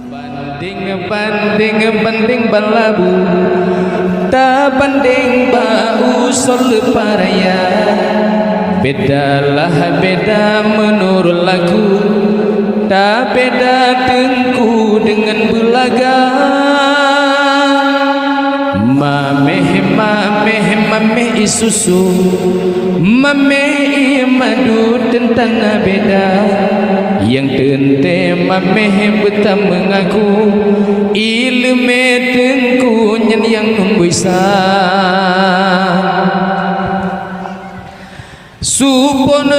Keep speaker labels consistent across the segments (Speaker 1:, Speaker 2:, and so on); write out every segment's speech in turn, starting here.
Speaker 1: Banding balabu ta banding bau sol paraya. Bedalah beda menurut lagu, tak beda dengku dengan belaga. Mameh isusu, mameh madu tentang beda. Yang tente mameh betam mengaku, ilmu dengku yang membisa. Supon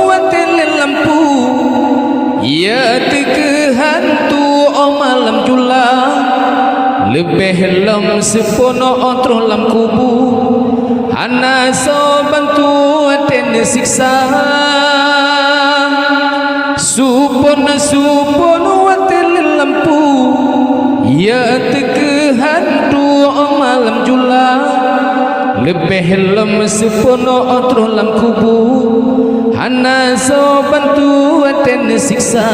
Speaker 1: watel lampu, ya teke hantu o malam jula. Lebih lam sepono otro lam kubu, hana so bantu aten siksa. Supon watel lampu, ya teke hantu o malam jula. Lebih lam sepono otro lam kubu, hana so bantu aten siksa.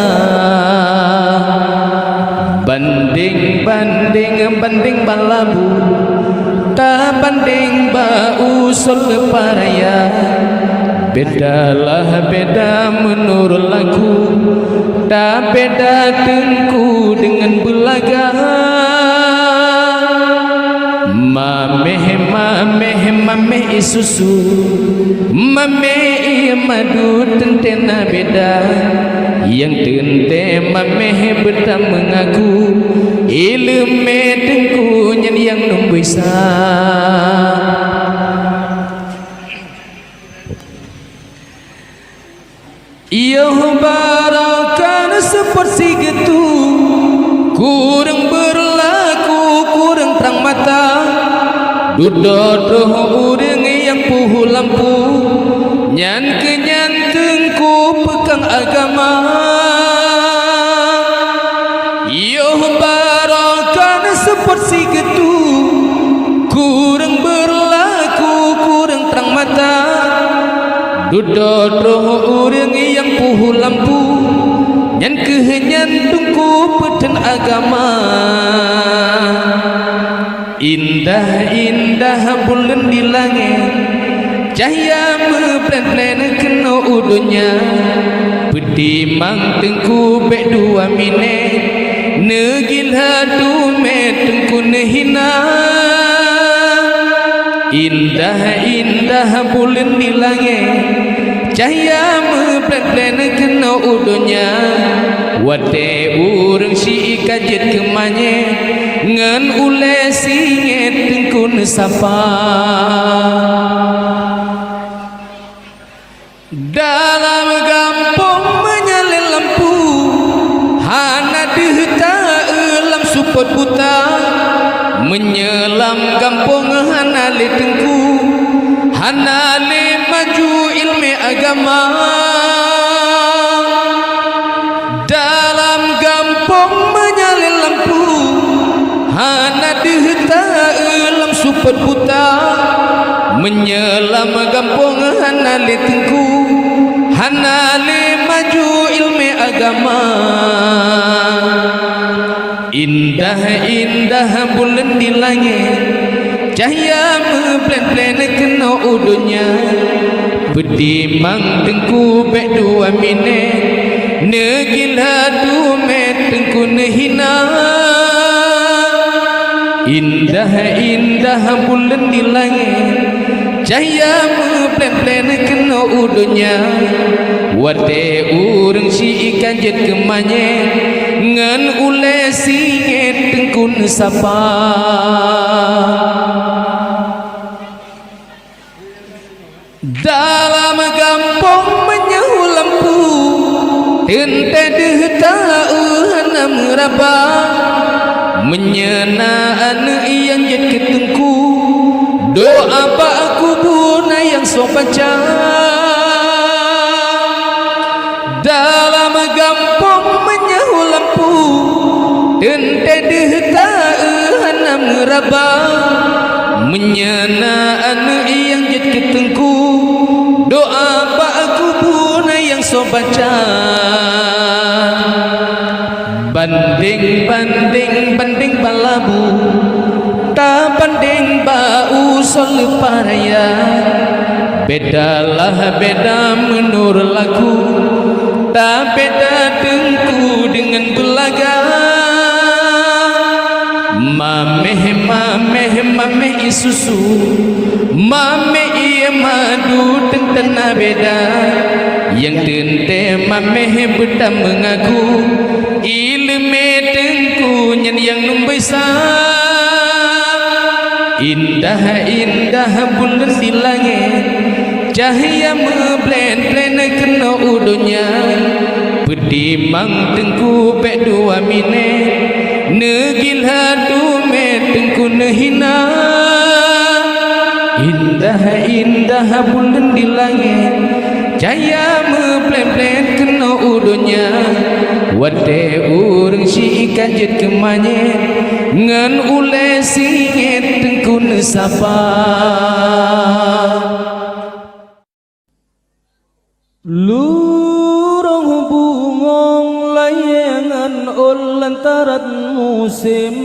Speaker 1: Banding balabu ta banding bau sol paraya. Bedalah beda menurut lagu, tak beda dengku dengan belaga. Mameh isusu, mameh madu tentena beda. Yang tente mameh betam mengaku, ilmu dengku yang membisa. Ia barakan seperti gitu, kurang berlaku, kurang terang mata. Duduk orang yang puhu lampu, nyan kenyantengku pegang agama. Ia barakan seperti gitu, kurang berlaku, kurang terang mata. Duduk orang yang puhu lampu, nyan kenyantengku pegang agama. Indah bulan di langit, cahaya memplen kena udunya. Pedimang tengku bek dua minit, negil hadu metengku nehina. Indah bulan di langit, cahaya memplen kena udunya. Wate urang si kajet kemanye, ngan ule singet tengkun sapa. Dalam gampong menyalin lampu, hana dihta elam supot buta. Menyelam gampong hana le tengku, hana le maju ilmu agama. Dalam gampong menyalin lampu, hana dihta elam supet buta. Menyelam gampong hana le tengku, hana le maju ilmu agama. Indah bulan di langit, cahaya memplen kena udunya. Bedimang tengku bek dua minit, negil hadu metengku nehina. Indah bulan di langit, cahaya memplen kena udunya. Wate urang si kajet kemanye, ngan ule singet tengkun sapa. Dalam gampong menyahu lampu, tente dehta hana meraba. Menyenaan yang jet ketengku, doa apa aku guna yang so baca. Dalam gampong menyahu lampu, tente dehta hana meraba. Menyenaan yang jet ketengku, doa apa aku guna yang so baca. banding balabu, tak banding bau sol paraya. Bedalah beda menurut lagu, tak beda dengku dengan belaga. Mameh isusu, mameh iya madu tentena beda. Yang tente mameh beda mengaku, ilme dengku nyan yang numbesa. Indah bulan di langit, cahaya memblen-blen kena udunya. Pedimang tengku pek dua minit, negilha dumet tengku nehina. Indah bulan di langit, cahaya memblen-blen kena udunya. Wate urang si kanjet kemanye, ngan ule singit tengku nesapa. Lurung bungong layangan lantaran musim,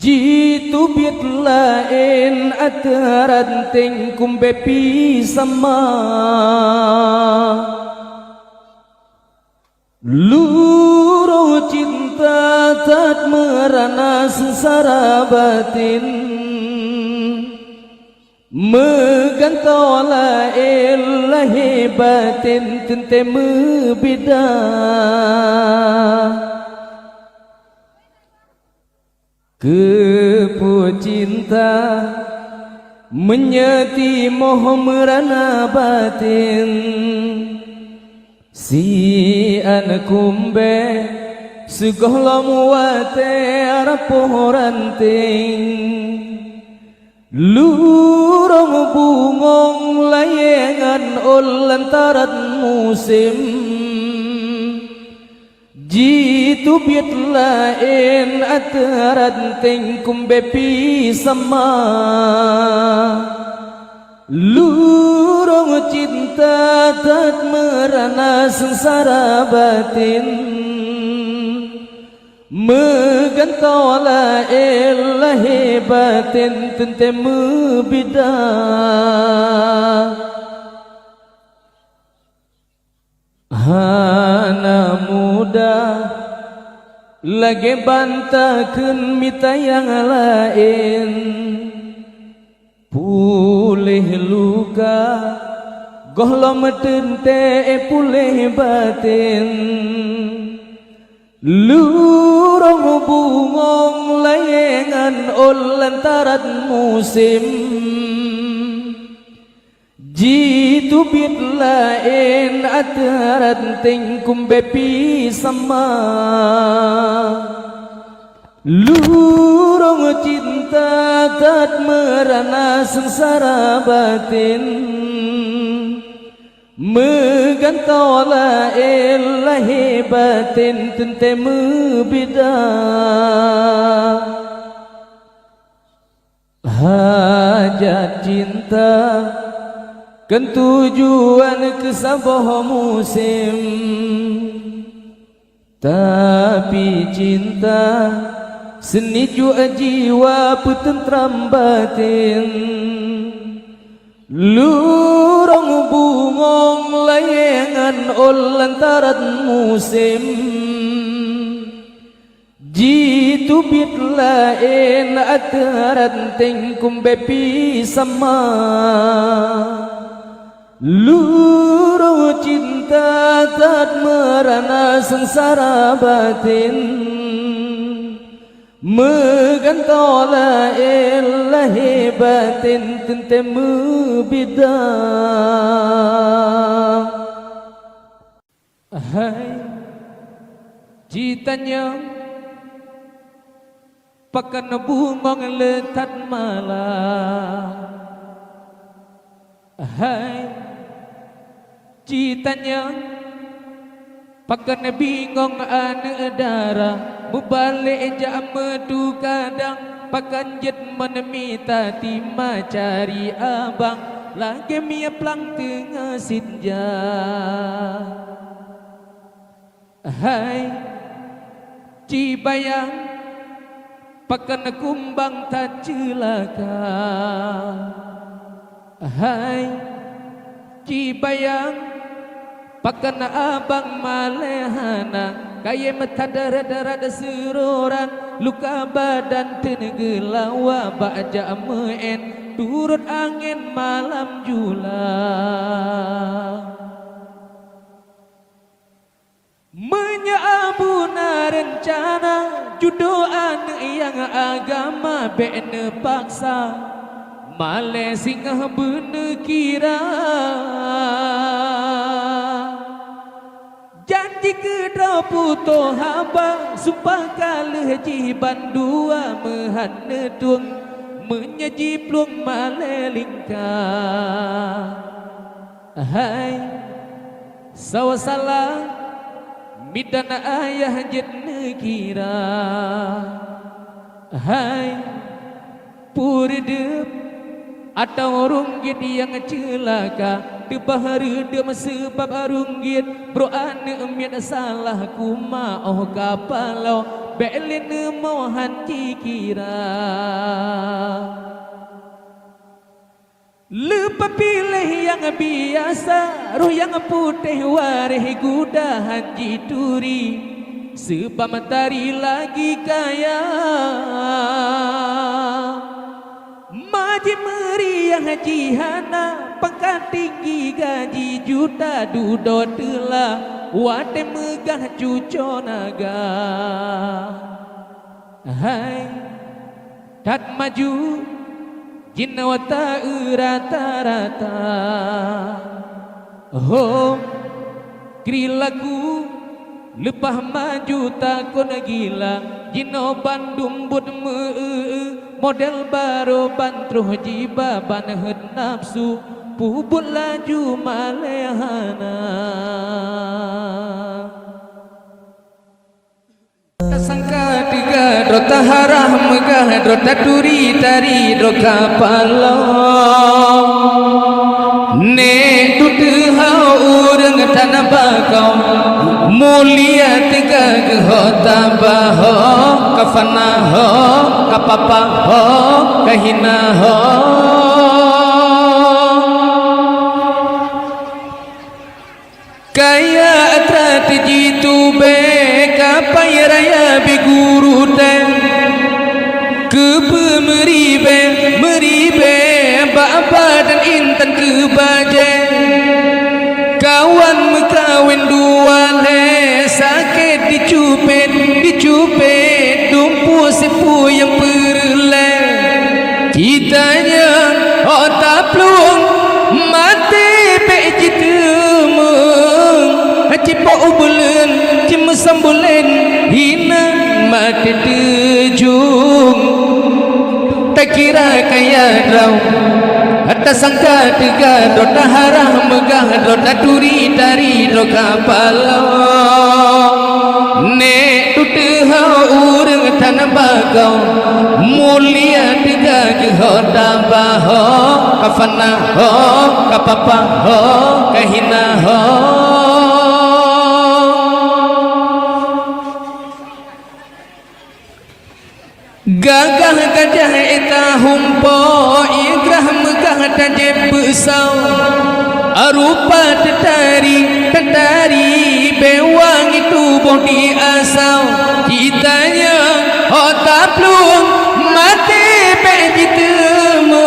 Speaker 1: jitu bit lain ataran tengkum bepi sama. Luruh cinta tak merana sengsara batin, megantola ilahi batin tente membeda. Kepu cinta menyati moh merana batin, si anakumbe sugohlam wate araporanting. Lurung bungong layangan lantaran musim, jitu bit lain ataran tengkum bepi sama. Lurung cinta tak merana sengsara batin, megantola ilahi batin tente membeda. Hana muda lagi bantakeun mita yang lain, pulih luka gohlom tente pulih batin. Lurung bungong layangan lantaran musim, jitu bit lain ataran tengkum bepi sama. Lurung cinta tak merana sengsara batin, megantola ilahi batin tente membeda. Hajat cinta kan tujuan ke sabah musim, tapi cinta seni jua jiwa petentram batin. Lurung bungong layangan lantaran musim, jitu bit lain ataran tengkum bepi sama. Lurung cinta tak merana sengsara batin, megantola ilahi batin tente membeda. Hai citanya pakan bungong letat malam. Hai citanya pakan bingong ane darah, mubalik jam medu kadang pakan jet menemita tima cari abang lagi mia plang tengah sinja. Hai Cibayang pakan kumbang tak celaka. Hai Cibayang pakan abang malehana kaya metadara-dara seroran luka badan tenegelawa baja meen turut angin malam julang. Menyabuna rencana judoan yang agama bene paksa male singa bene kira janji kedra puto haba sumpah kalah jiban dua mehana tuang menyaji plung male lingka. Hai sawasalah midana ayah jenne kira. Hai puridep atau runggit yang celaka di bahari dem sebab runggit bro ane miat salah kuma oh kapalau belin mau hanci kira. Lupa pilih yang biasa roh yang putih warih guda haji turi sebab mentari lagi kaya maji meriah haji hana pangkat tinggi gaji juta dudo telah wate megah cuco naga. Hai tak maju jinawata rata-rata. Oh krilaku lepah maju takon gila jino Bandung bud model baru bantruh jiba banhet nafsu pubut laju malehana. Sangka tiga drota harah megah drota turi tari droka palo ne tutu hau urang tanah bakau mulia tiga gehota baho kafana ho kapapa ho kahina ho. Kaya atrati jitu be kapai raya be guru ten ke meribe bapa dan intan ke baje kawan mekawin dua le sakit dicupet dumpu sepu yang perle kitanya otak plung mati be jitu cipa ubulen cima sambulen hina mati tejung tak kira kaya draw hatta sangka tiga drota harah megah drota turi tari droka palo ne tutu hau urang tanah bakau mulia tiga jehota baho kafana ho kapapa ho kahina ho. Gagah gajah eta humpo igrah megah tajib besau arupa tetari bewang itu bodi asau kitanya otak plung mati bejitemu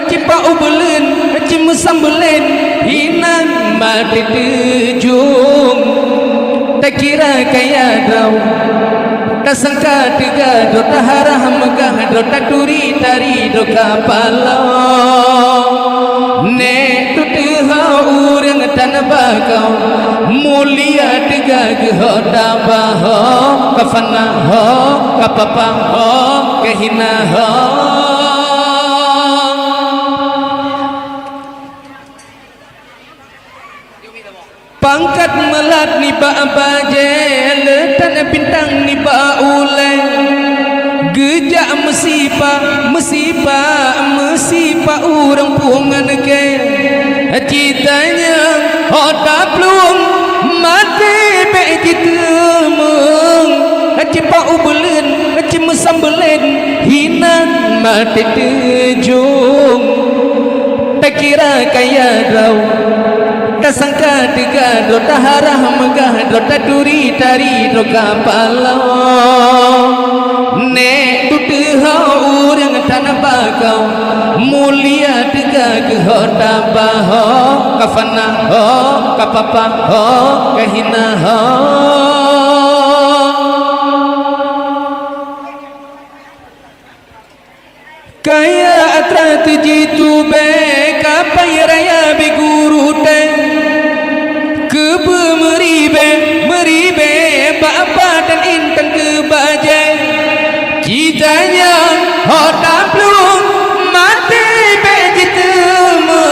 Speaker 1: cipa ubulen cimu sambulen hinan mati tejung tak kira kaya draw kasangka tiga drota harah megah drota turi tari droka palo ne tutu hau urang tanah bakau mulia tiga gehota baho kafana ho kapapa ho kahina ho. Pangkat melat ni ba bajel tanah bintang ni ba ulai gejak mesipa urang pungan ke citanya otak plung mati be mati terjun. Tak kira kaya rau, tak sangka tegado, tak harah megado, tak duri tari do kapalo. Nek tu tehau urang tanah bakau, mulia tegak ho tabaho, kafana ho, kapapa ho, kahina ho. Kaya atra tujitu be kapai raya be guru te kebe meribe bapa dan intan kebaje kitanya hotak belum mati be jitemu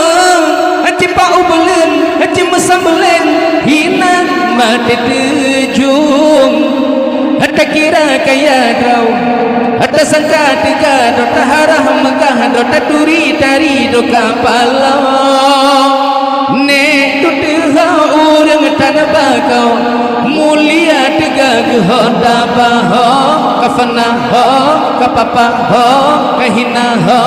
Speaker 1: haji pau belen haji mesambelen hina mati tejung hatta kira kaya drau hatta sangka tiga do taharah megah do taturi tari do kapalo. Ne tu tehau urang tanah bakau, mulia tiga ho dabaho, kafana ho, kapapa ho, kahina ho.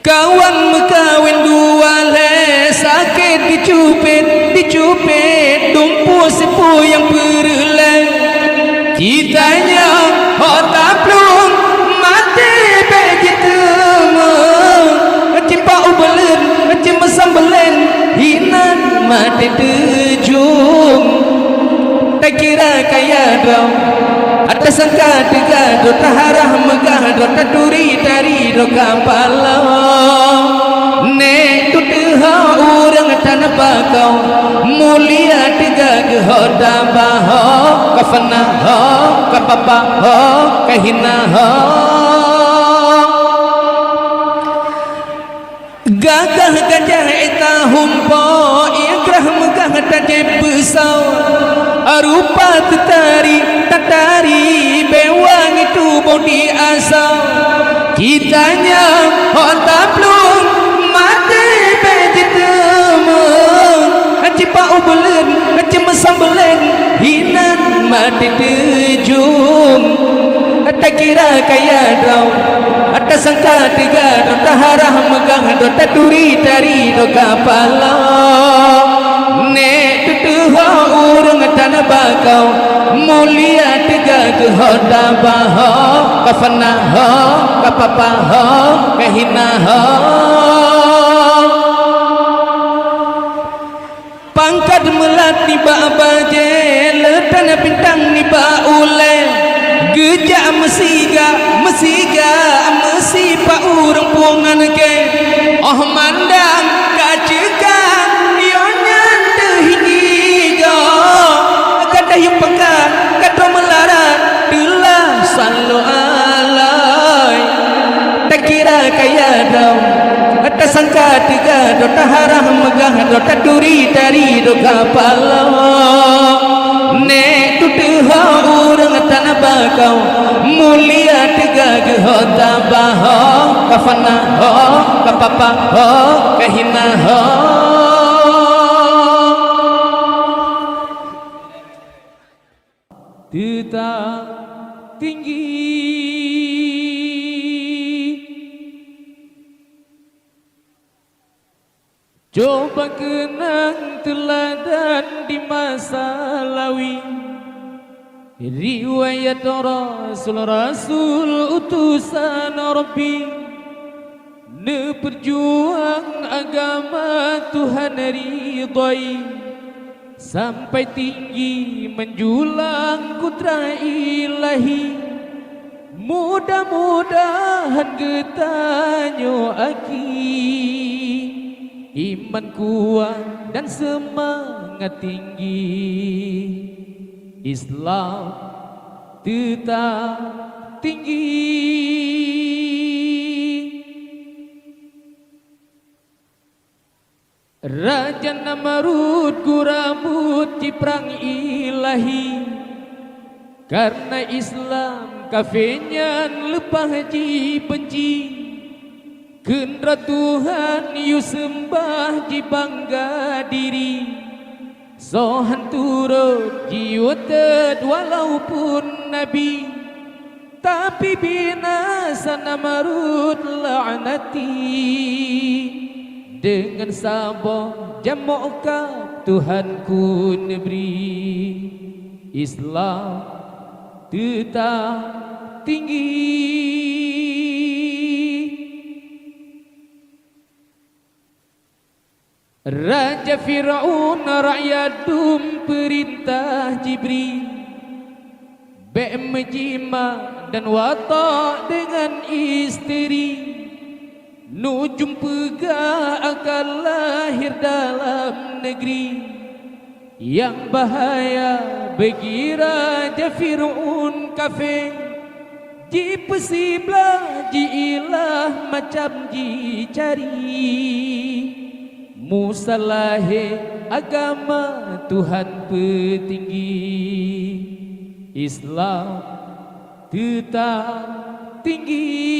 Speaker 1: Kawan mekawin dua le sakit dicupit dumpu sepu yang berleng kitanya hotak belum mati bejitemu cimpa ubelen cimpa sambelen hina mati tejung. Tak kira kaya dong ada sangka tiga do taharah megah do taturi tari do kapalo. Nek tu tehau urang tanah bakau, mulia tiga ho dabaho, kafana ho, kapapa ho, kahina ho. Gagah gajah eta humpo ikrah megah tajib besau arupa tatari bewang itu bodi asal kitanya hotak belum mati bejitemu haji pau belen haji mesambelen hina mati tejung. Tak kira kaya drau ada sangka tiga do taharah megah do taturi tari do kapalo. Nek tu tehau urang tanah bakau, mulia tiga ho dabaho, kafana ho, kapapa ho, kahina ho. Pangkat melati ba baje letana bintang ni ba ule gejak mesi pa urang puangan ke oh mandang kacekan ionyan tehiga kada yang pekat kada melarat telah sallu alai. Tak kira kaya dau ada sangka tiga do taharah megah do taturi tari do kapalo. Nek tu tehau urang tanah bakau, mulia tiga ho dabaho, kafana ho, kapapa ho, kahina ho. Tetap tinggi coba kenang teladan di masa lawi riwayat Rasul utusan Rabbi ne perjuang agama Tuhan ridhai sampai tinggi menjulang kudrah ilahi. Mudah-mudahan getanyo aki iman kuat dan semangat tinggi, Islam tetap tinggi. Raja Namrud kurambut ciprang ilahi, karena Islam kafenya lepah ji benci. Kendra Tuhan yu sembah di bangga diri, Sohan turut jiwatet walaupun Nabi, tapi binasa Namrud la'nati. Dengan sabar jamu'kah Tuhanku negeri, Islam tetap tinggi. Raja Fir'aun rakyat dum perintah Jibril, Bek menjima dan watak dengan isteri. Nujum pegah akan lahir dalam negeri yang bahaya bagi Raja Fir'aun kafir. Ji pesiblah ji ilah macam ji cari, Musa lahir agama Tuhan petinggi, Islam tetap tinggi.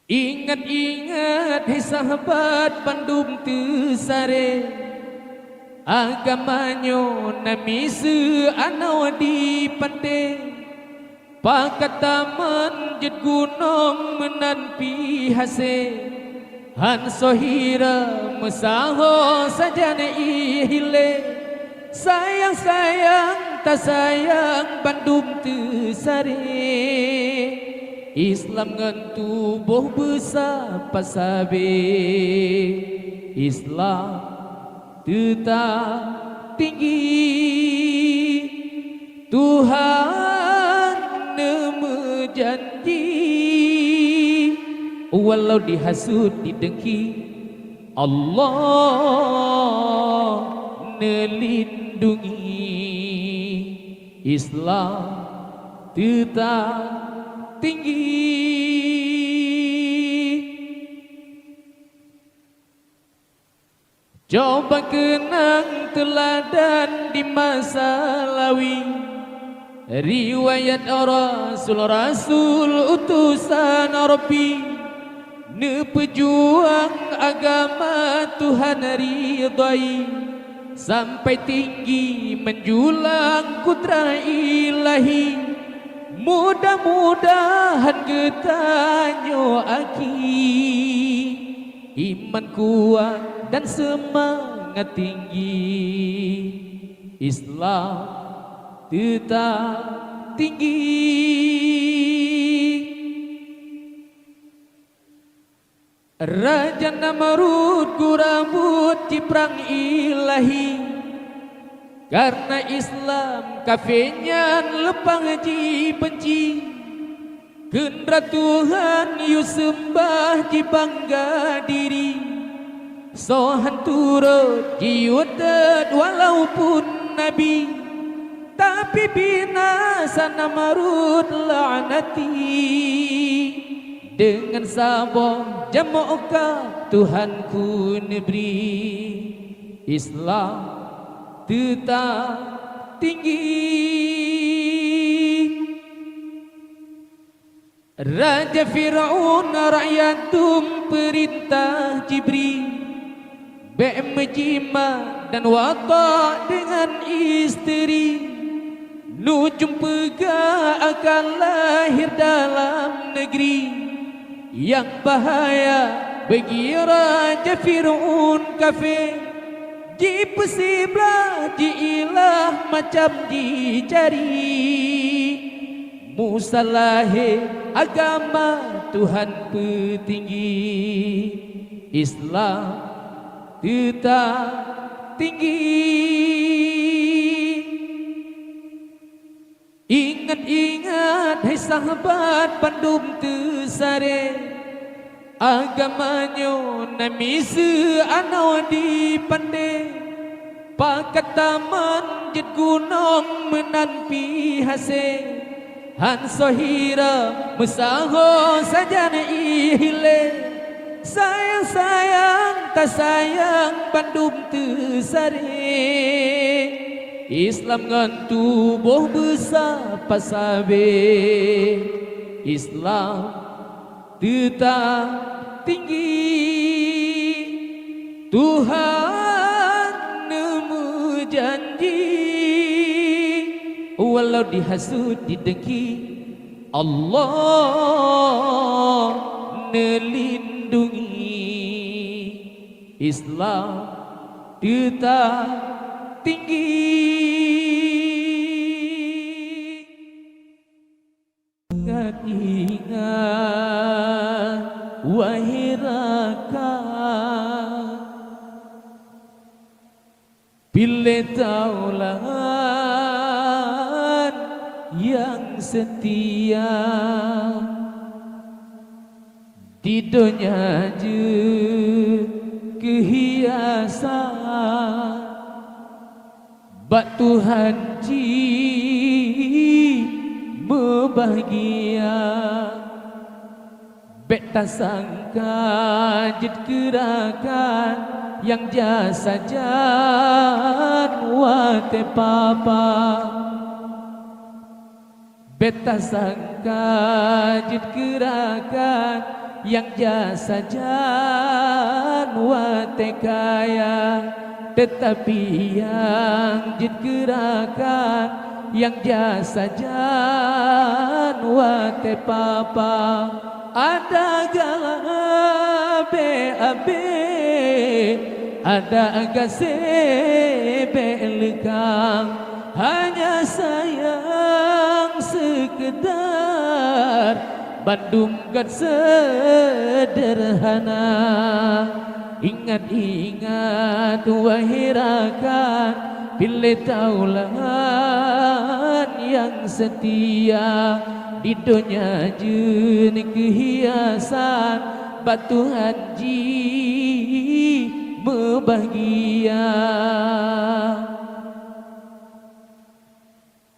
Speaker 1: Ingat-ingat hai sahabat Bandung Tesare, agamanyo nami seanau di pantai, pakat taman jet gunung menanpi hase, han sohira mesaho saja ihile. Sayang-sayang tak sayang Bandung Tesare, Islam ngan tubuh besar pasabe, Islam tetap tinggi. Tuhan nama janji, walau dihasut didengki, Allah melindungi. Islam tetap tinggi. Coba kenang teladan di masa lawi, riwayat Rasul utusan Rabbi, ne pejuang agama Tuhan ridai, sampai tinggi menjulang kudrat ilahi. Mudah-mudahan getanyo aki, iman kuat dan semangat tinggi, Islam tetap tinggi. Raja Namrud kurambut ciprang ilahi, karena Islam kafenya lepang ji benci. Kendra Tuhan yu sembah ji bangga diri, sohan turut ji wadat walaupun Nabi, tapi binasa Namrud la'nati. Dengan sabar jamu'kah Tuhanku negeri, Islam tetap tinggi. Raja Fir'aun rakyat dum perintah Jibril, Bek menjima dan watak dengan isteri. Nujum pegah akan lahir dalam negeri yang bahaya bagi Raja Fir'aun kafir. Ji pesiblah ji ilah macam ji cari, Musa lahir agama Tuhan petinggi, Islam tetap tinggi. Ingat-ingat hai sahabat Bandung Tesare, agamanyo nami seanau di pandai, pakat taman jet gunung menanpi hase, han sohira mesaho saja ihile. Sayang-sayang tak sayang Bandung Tesare, Islam ngan tubuh besar pasabe, Islam tetap tinggi. Tuhan nemu janji walau dihasut didengki Allah melindungi. Islam tetap tinggi. Ingat wahai rakyat, bila taulan yang setia di dunia je kehiasan bak Tuhan ji berbahagia. Bet tak sangka jid gerakan yang jasa jan wate papa. Bet tak sangka jid gerakan yang jasa jan wate kaya. Tetapi yang jid gerakan yang jasa jan wate papa. Ada galabe abe, ada gasebe lekang, hanya sayang sekedar Bandung kan sederhana. Ingat-ingat wahai rakyat, bila taulan yang setia di dunia jenis kehiasan batu haji berbahagia.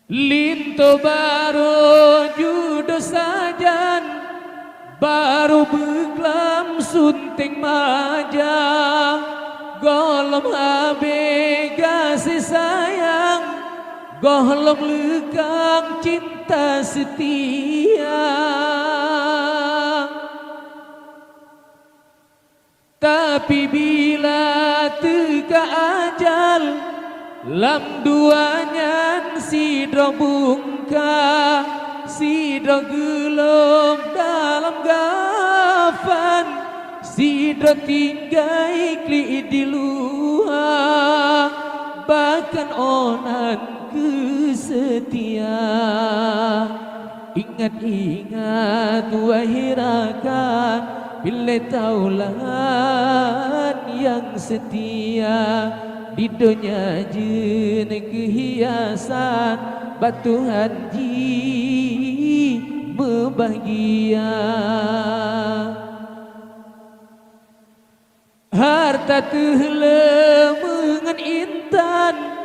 Speaker 1: Linto baru judo sajan, baru beklam sunting maja, golom habe kasih sayang, golom lekang cinta setia. Tapi bila teka ajal, lam duanya sidro bungka, sidro gelom dalam gafan, sidro tinggai kli di luar, bahkan onan kesetia. Ingat-ingat wahai rakyat, bila taulan yang setia di dunia jenis kehiasan batu haji berbahagia. Harta tehlemengan intan,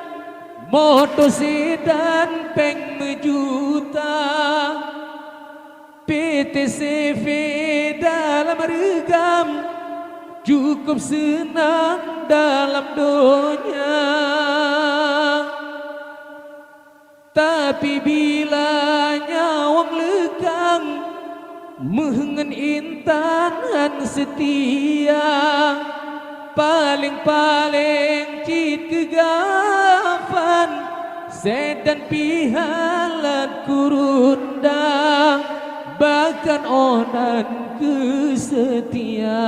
Speaker 1: motor sedan peng mejuta, PTCV dalam regam, cukup senang dalam dunia. Tapi bila nyawang lekang, mengen intan setia, paling-paling cit kegafan, sedan pihalan kurundang, bahkan onan kesetia.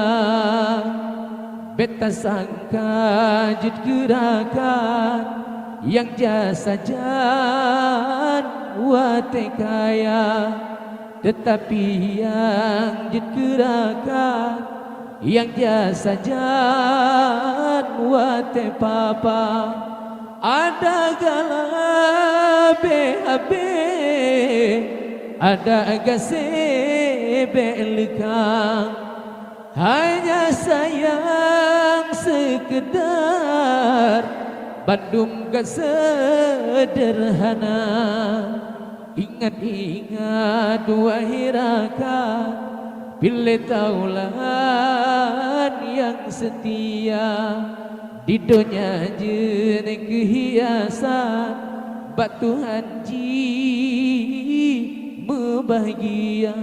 Speaker 1: Beta sangka jid gerakan yang jasa jan wate kaya, tetapi yang jid gerakan yang jasa jan wate papa. Ada galabe abe, ada gasebe lekang, hanya sayang sekedar Bandung gak sederhana. Ingat-ingat wahai rakyat, bila taulan yang setia di dunia jenis kehiasan batu haji berbahagia.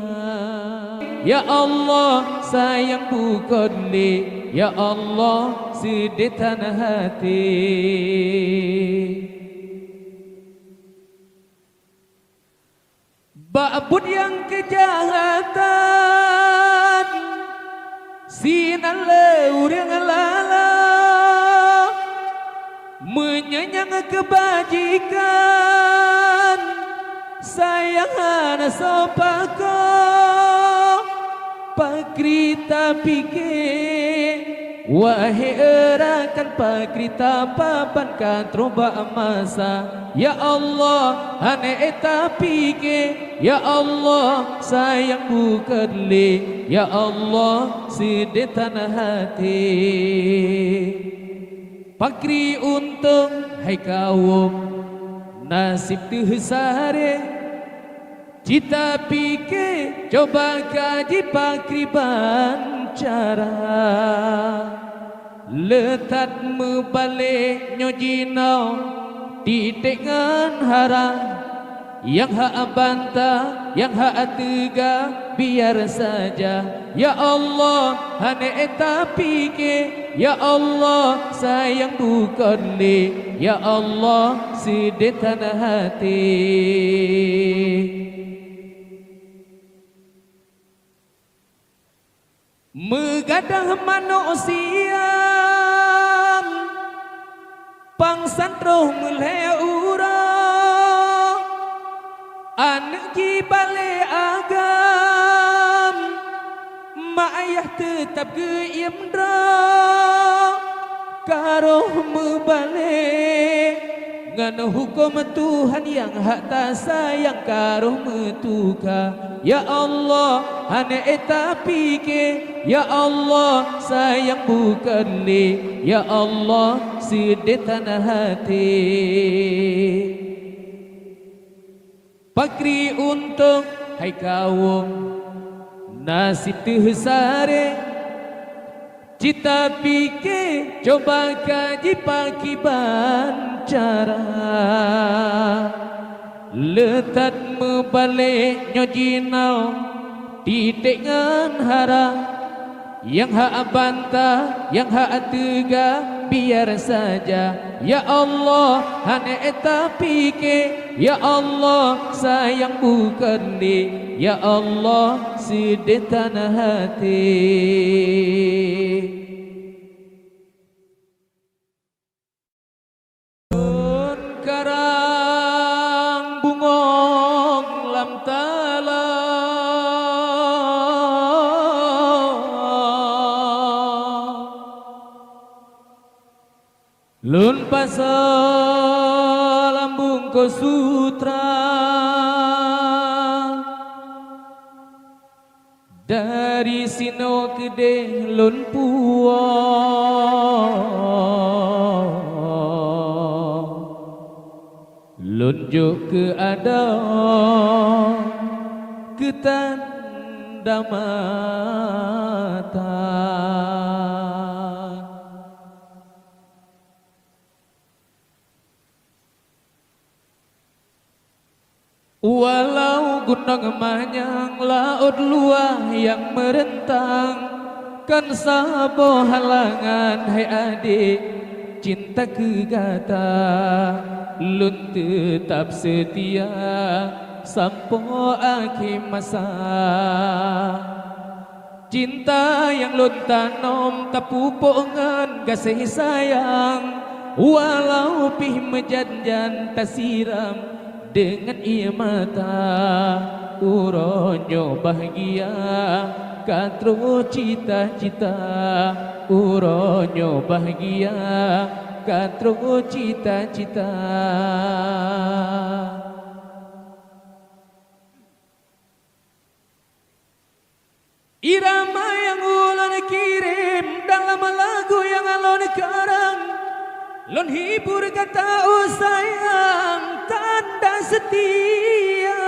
Speaker 1: Ya Allah sayang bukan le, Ya Allah sedetan hati. Ba'bud yang kejahatan, sinan leur yang lala, menyenyang kebajikan, sayang sopako, pakrita pikir. Wahai erakan pakrita papan katroba masa. Ya Allah ane eta pikir. Ya Allah sayang bukan le, Ya Allah sedetan hati. Pakri untung hai kaum nasib tehsare, cita pikir coba kaji pakri bancara. Letat membalik nyojinau titik-ngan hara, yang hak bantah, yang hak tegak biar saja. Ya Allah hane eta pikir, Ya Allah sayang bukan le, Ya Allah sedetan hati. Megadah manusia pangsan roh meleura, anak jibale agam, mak ayah tetap geimdra, karoh membalik ngan hukum Tuhan yang hak tak sayang karoh metuka. Ya Allah hane eta pikir, Ya Allah sayang bukan le, Ya Allah sedetan hati. Pakri untung hai kaum nasib tehsare, cita pikir coba kaji paki bancara. Letat membalik nyojinau titik-ngan hara, yang hak bantah, yang hak tegak biar saja. Ya Allah hane eta pikir, Ya Allah sayang bukan le, Ya Allah sedetan hati. Karang bungong lam tala, lun pasal lambung ko sutra, dari sino kede lun puang, lunjuk ke ada ke tanda mata. Walau gunung manyang, laut luah yang merentang, kan sabo halangan hai adik cinta kegata, lun tetap setia sampai akhir masa. Cinta yang lun tanam tapupuk ngan kasih sayang, walau pih mejanjan tak siram dengan ia mata. Uronyo bahagia katro cita-cita, uronyo bahagia katro cita-cita. Irama yang ulun kirim dalam lagu yang alon karang, lon hibur kata oh sayang tanda setia.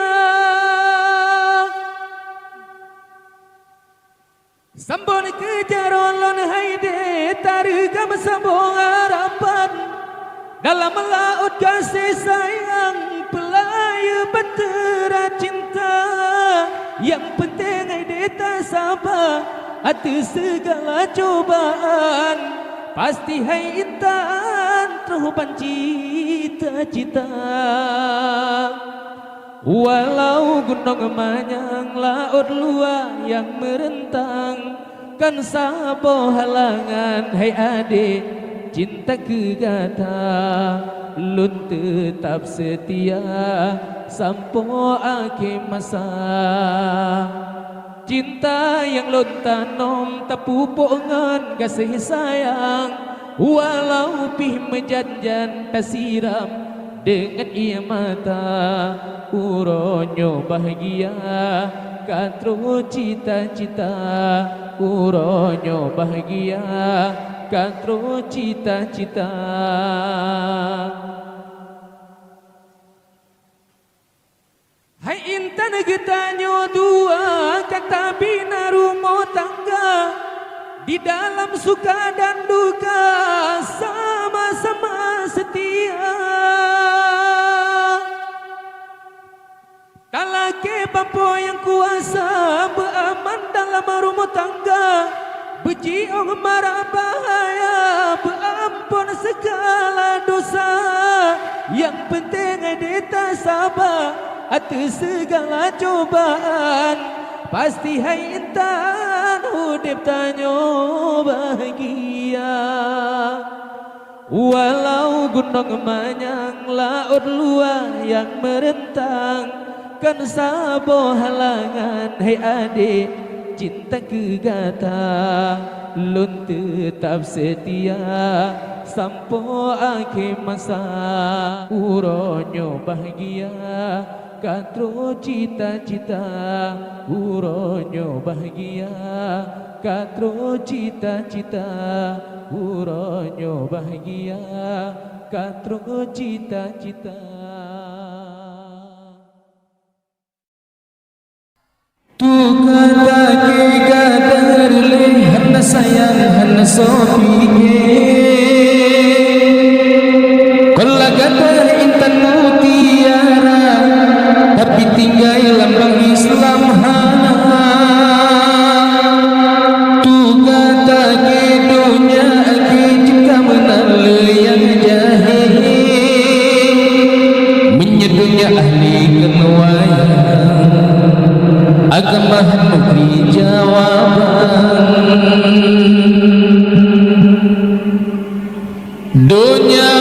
Speaker 1: Sambon kejar lon haide tarigam sambung harapan, dalam laut kasih sayang pelaya bentera cinta. Yang penting haide deta sabar atas segala cobaan. Pasti hai intan terupan cita-cita. Walau gunung manyang laut luar yang merentang, kan sabo halangan hai adik cinta kegata. Lun tetap setia sampai akhir masa. Cinta yang lun tanam tak pupuk ngan kasih sayang. Walau pih menjanjan tak siram dengan ia mata. Uronyo bahagia katro cita-cita. Uronyo bahagia katro cita-cita. Hai intan getanyo dua kata bina rumah tangga. Di dalam suka dan duka sama-sama setia. Talake bapa yang kuasa beraman dalam rumah tangga. Beji orang marah bahaya, berampun segala dosa. Yang penting deta sabar atas segala cobaan. Pasti hai intan hudip tanyo bahagia. Walau gunung manyang laut luar yang merentang, kan sabo halangan hai adik cinta kegata. Lun tetap setia sampai akhir masa. Uronyo bahagia katro cita-cita. Uronyo bahagia katro cita-cita. Uronyo bahagia katro cita-cita. Tu kata ke kadar le hana sayang hana sopi ke. Kola gadar intan mutiara tapi tinggal lambang Islam hana. Tu kata ke dunia ke jika menala yang jahil. Menyedunya ahli kenuayaan agama memberi jawaban. Dunia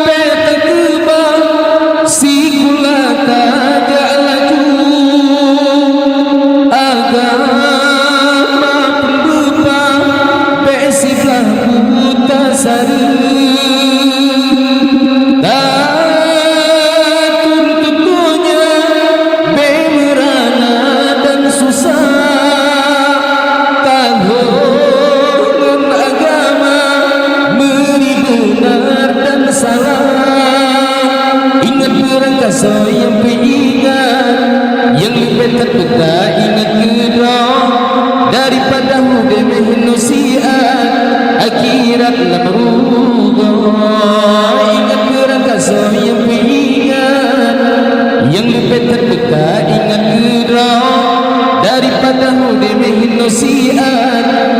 Speaker 1: peta kebal si kula tajak laju. Agama pendupa besiklah buta sari. So yang beringat yang lebih terbuka ingat kedua daripada hukum manusia akhirat lamruga. Ingat kerana so yang beringat yang lebih terbuka ingat kedua daripada hukum manusia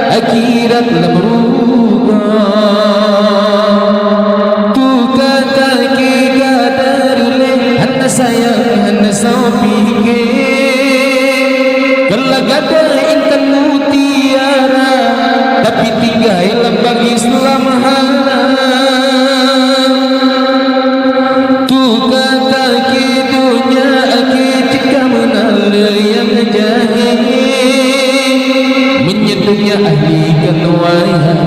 Speaker 1: akhirat lamruga. Tu kata kita sayang hana sopi ke. Kalau gada intan mutiara tapi tinggal lambang Islam hana. Tu kata ke dunia ke jika menala yang jahil. Menyeduhnya ahli kenuaian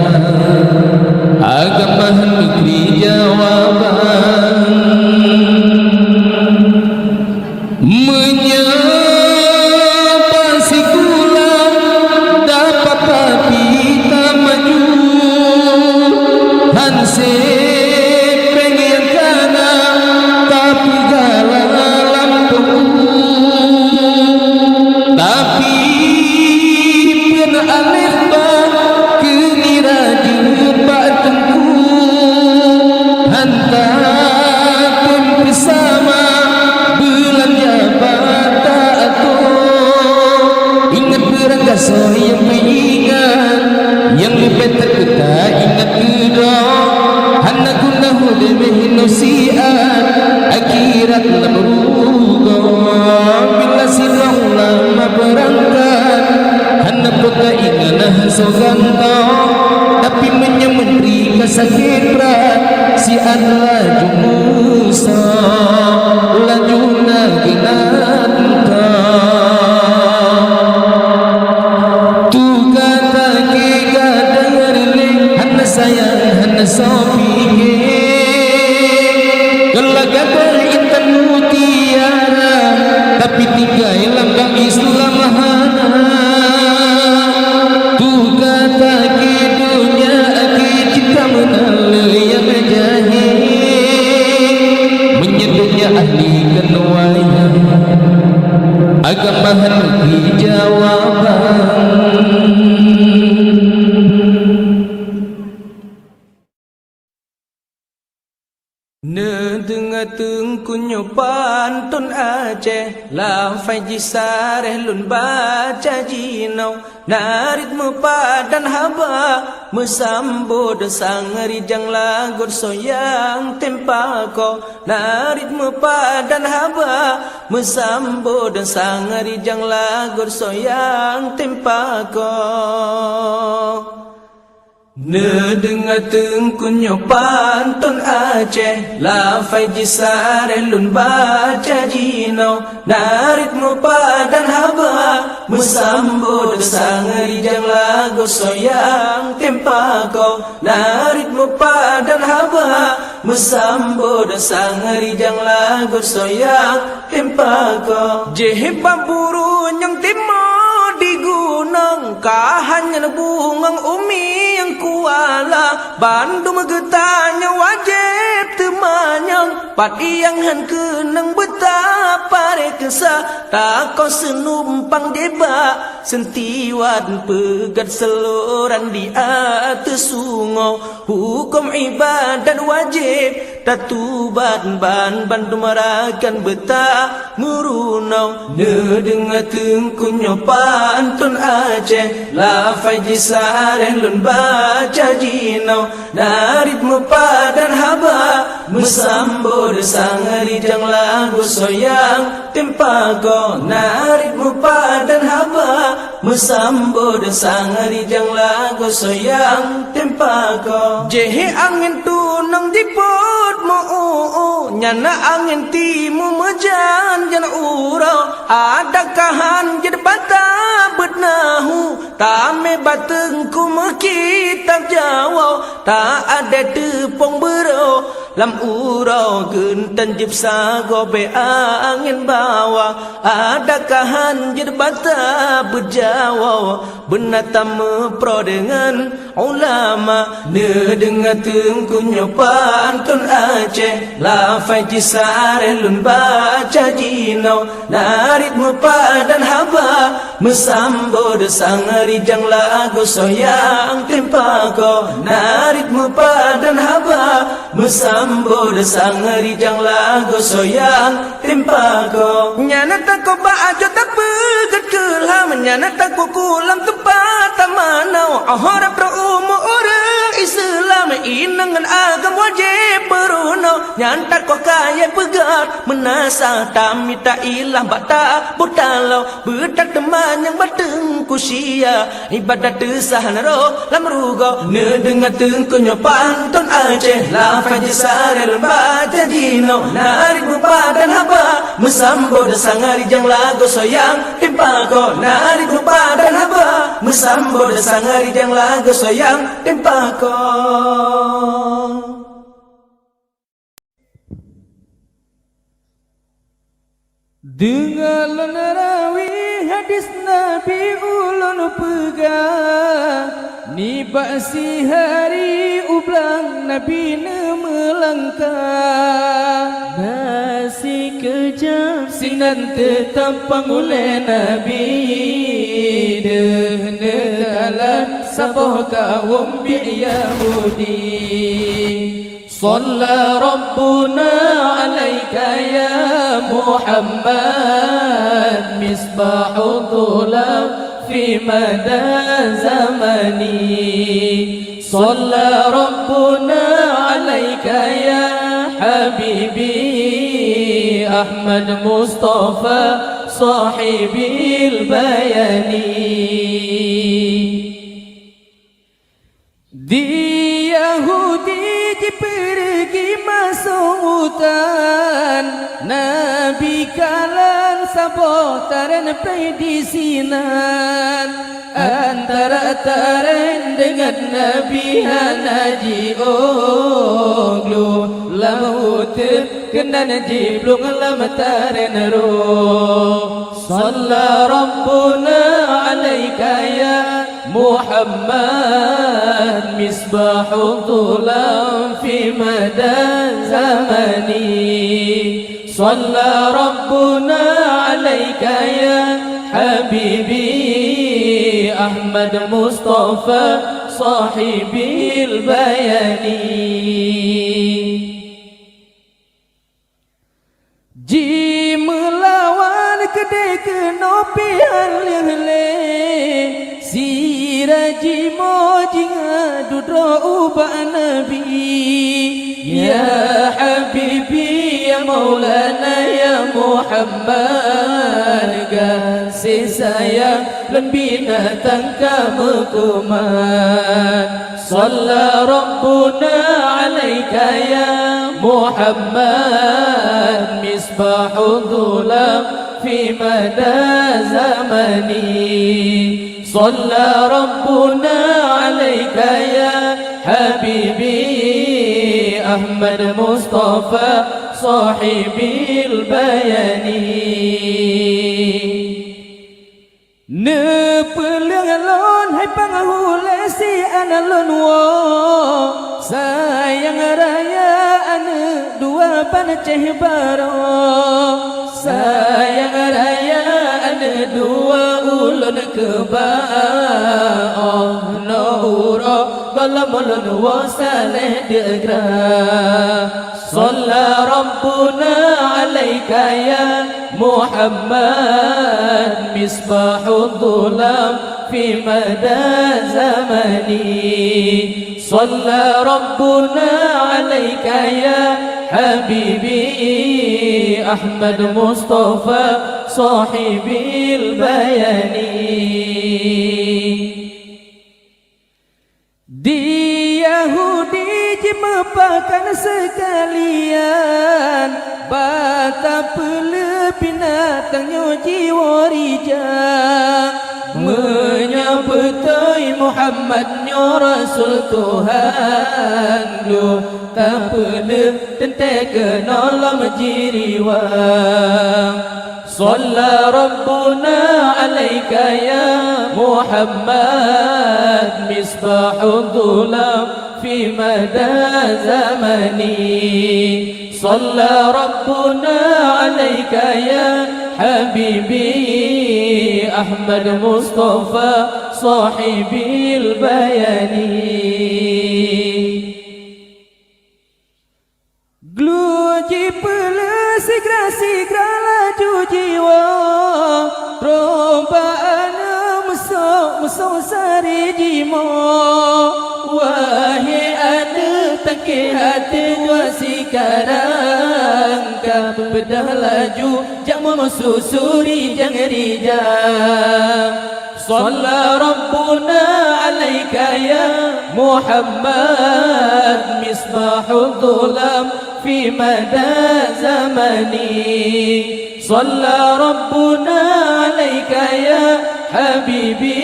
Speaker 1: tanah sogantong, tapi menyemendri kesakit berat si adalah jumusa lajuna ginanta tu kata kiga dengarli hana sayang hana sopi gelagat intan mutiara tapi tiga langkah Islam hana tu kata ki dunia ki cinta menal yang jahil menyedutnya ahli kenuaian agama henti jawaban. Dengar tengkunya pantun Aceh la faji sareh lun baca jinau narit mepadan haba mesambod sangari jang lagur soyang tempako narit mepadan haba mesambod sangari jang lagur soyang tempako. Dengar tengkunya pantun Aceh la faji sare lun baca jinau narit mepadan haba mesambod sangari jang lagu soyang tempako narit mepadan haba mesambod sangari jang lagu soyang tempako jeheba buru nyang timo di gunung kahannya bungang umi yang kuala bandu megetanya wajib temanyang pati yang han kenang betapa rekesa tak kau senumpang deba sentiwan pegat seluran di atas sungai hukum ibadat wajib tatuban ban bandu merakan betah murunau dengar tengkunya pantun Aceh la faji sareh lun baca jinau narit mepadan haba mesambod sangari jang lagu soyang tempako narit mepadan haba mesambod sangari jang lagu soyang tempako jehe angin tunang dipot mo nyana angin timu mejan jana urau ada kahan jadi bata betnahu tame batengku mekitab jawau tak ada tepung bero lam urau gentan jipsa gobe angin bawa ada kahan jadi bata berjawau benatam mepro dengan ulama dengar tengkunya pantun Aceh la faji sare lun baca jinau narit mepadan haba mesambod sangari jang lagu soyang tempako narit mepadan haba mesambod sangari jang lagu soyang tempako nyana tako baajo tapegat kelam nyana tako kulam tempat tamanau ahora pro umu orang Islam inangan agam wajib berunau nyantar kau kaya pegat menasa tamita ilah bata butalau bedak teman yang bateng kusia ibadat desah naro lamrugo dengar tengkunya pantun Aceh la faji sare lun baca jinau narik mepadan haba mesambod sangari jang lagu soyang tempako narik mepadan haba mesambod sangari jang lagu soyang tempako. Dengar narawi hadis Nabi ulun pegang ni basi hari ublang Nabi melangkah nasi kejam sinan tetap pangule Nabi denekalan saboh kaum bi Yahudi صلى ربنا عليك يا محمد مصباح الظلام في مدى زمني صلى ربنا عليك يا حبيبي أحمد مصطفى صاحب البيان utan Nabi kalan sabotaran predisinan antara taren dengan Nabi hanaji oglu lamut kena jiblung lam taren ro salla rabbuna alaika ya Muhammad misbahul dhulam fi mada zamani salla rabbuna alaika ya habibi Ahmad Mustafa sahibil bayani ji melawan kedai kenopi halih-halih siraji mojinga dudro ubah Nabi ya habibi ya maulana ya Muhammad kasih sayang dan binatang kamu kuman salla rabbuna alaika ya Muhammad misbahul dhulam fi mada zamani صلى ربنا عليك يا حبيبي أحمد مصطفى صاحب البيان Nepelelon hai pangahulesi analon wo sayang raya ane dua panaceh baro sayang raya ane dua ulun kebao no uro galamulun wo saleh degra salla rabbuna alaika ya Muhammad misbahul dhulam fi mada zamani salla rabbuna alaika ya habibi Ahmad Mustafa sahibil bayani di Yahudi mepakan sekalian batap binatangnya jiwa rijang menyabetai Muhammadnya Rasul Tuhan lu tak perlu tentai kenalam jiriwang salla rabbuna alaika ya Muhammad misbahul dhulam fi mada zamani صلى ربنا عليك يا حبيبي أحمد مصطفى صاحب البيان Gluji pele sigra laju jiwa rombaan mesok sari jimo wahai ada tangkih hati dua sekarang kau bedah laju jangan susuri jangan rijang salla rabbuna alaika ya Muhammad misbahul dhulam fi mada zamani salla rabbuna alaika ya habibi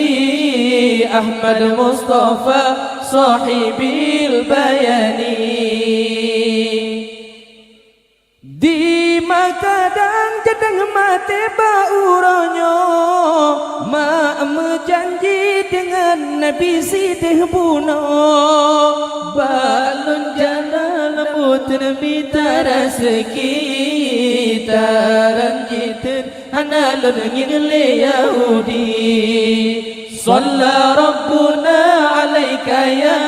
Speaker 1: Ahmad Mustafa sahibil bayani di makadang jedang mati bauronyo mak menjanji dengan Nabi Sidih Buno balon jana lembut bitara sekitaran jiten analun ngile Yahudi صلى ربنا عليك يا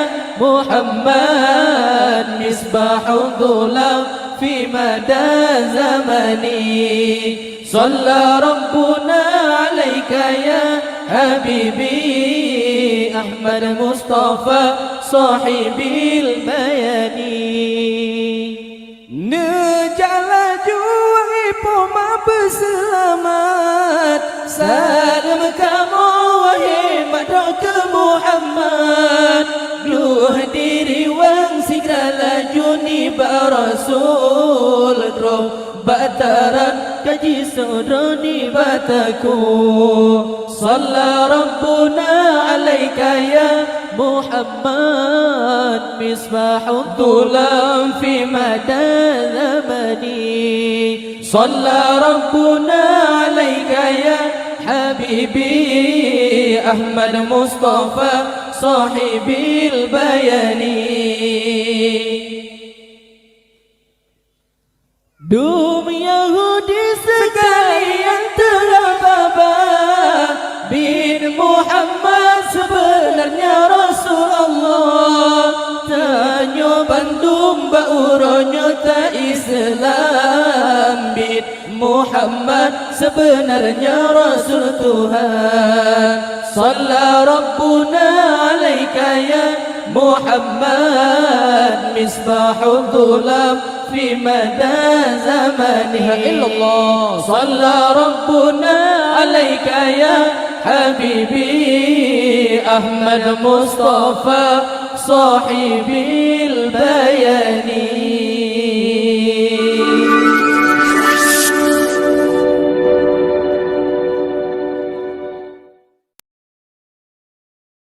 Speaker 1: محمد مصباح الظلام في مدى زمني صلى ربنا عليك يا حبيبي أحمد مصطفى صاحب البيان نجعل جوعي بما بسلامات سلام kamu wahai madok Muhammad Luh diri wang segala juni
Speaker 2: Rasul Rom bataran kaji sodoni bataku Salla Rabbuna alaika ya Muhammad Misbahud dulam fi mada zamani Salla Rabbuna alaika ya Habibi Ahmad Mustafa Sahibil bayani Dum Yahudi sekalian telah baba bin Muhammad sebenarnya Rasulullah Tanyo Bandung bauronyo ta Islam bin Muhammad sebenarnya Rasul Tuhan Salla Rabbuna alaika ya Muhammad Misbahud dulam fi mada zamaniha illallah Salla Rabbuna alaika ya Habibi Ahmad Mustafa Sahibil bayani